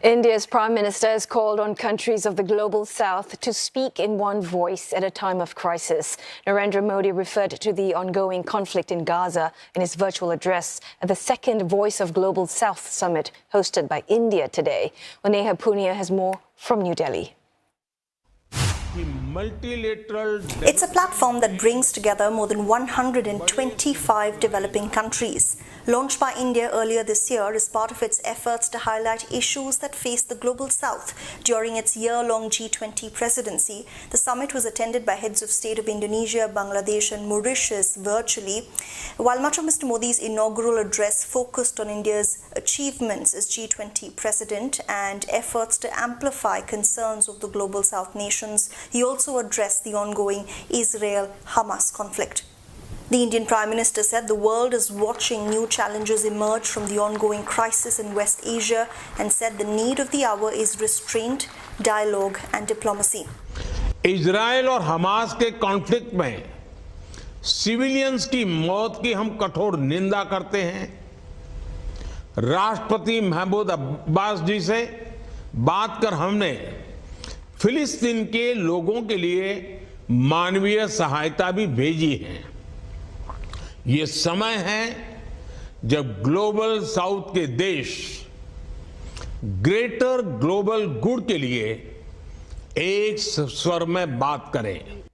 India's Prime Minister has called on countries of the global south to speak in one voice at a time of crisis. Narendra Modi referred to the ongoing conflict in Gaza in his virtual address at the second Voice of Global South summit hosted by India today. Well, Neha Poonia has more from New Delhi. It's a platform that brings together more than 125 developing countries. Launched by India earlier this year as part of its efforts to highlight issues that face the global south during its year-long G20 presidency, the summit was attended by heads of state of Indonesia, Bangladesh and Mauritius virtually. While much of Mr. Modi's inaugural address focused on India's achievements as G20 president and efforts to amplify concerns of the global south nations, he also addressed the ongoing Israel-Hamas conflict. The Indian Prime Minister said the world is watching new challenges emerge from the ongoing crisis in West Asia and said the need of the hour is restraint, dialogue and diplomacy. Israel और Hamas के conflict में civilians की मौत की हम कठोर निंदा करते हैं। राष्ट्रपति महमूद अब्बास जी से बात कर हमने फिलिस्तीन के लोगों के लिए मानवीय सहायता भी भेजी है। ये समय है जब ग्लोबल साउथ के देश ग्रेटर ग्लोबल गुड के लिए एक स्वर में बात करें।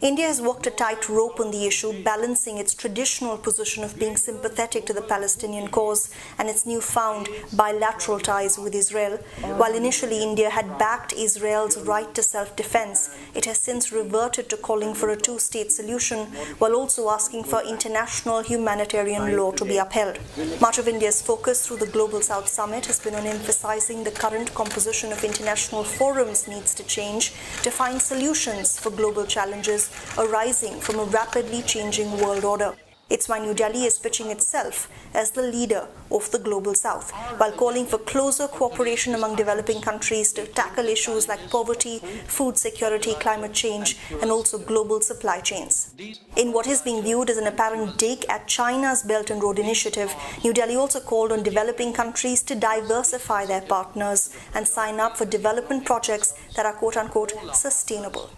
India has walked a tight rope on the issue, balancing its traditional position of being sympathetic to the Palestinian cause and its newfound bilateral ties with Israel. While initially India had backed Israel's right to self-defense, it has since reverted to calling for a two-state solution while also asking for international humanitarian law to be upheld. Much of India's focus through the Global South Summit has been on emphasizing the current composition of international forums needs to change to find solutions for global challenges arising from a rapidly changing world order. It's why New Delhi is pitching itself as the leader of the global south, while calling for closer cooperation among developing countries to tackle issues like poverty, food security, climate change, and also global supply chains. In what is being viewed as an apparent dig at China's Belt and Road Initiative, New Delhi also called on developing countries to diversify their partners and sign up for development projects that are quote-unquote sustainable.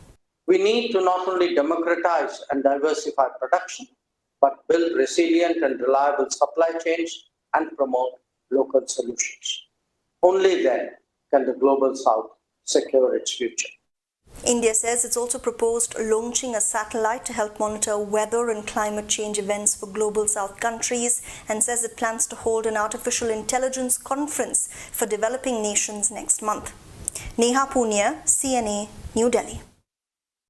We need to not only democratize and diversify production, but build resilient and reliable supply chains and promote local solutions. Only then can the Global South secure its future. India says it's also proposed launching a satellite to help monitor weather and climate change events for Global South countries and says it plans to hold an artificial intelligence conference for developing nations next month. Neha Poonia, CNA, New Delhi.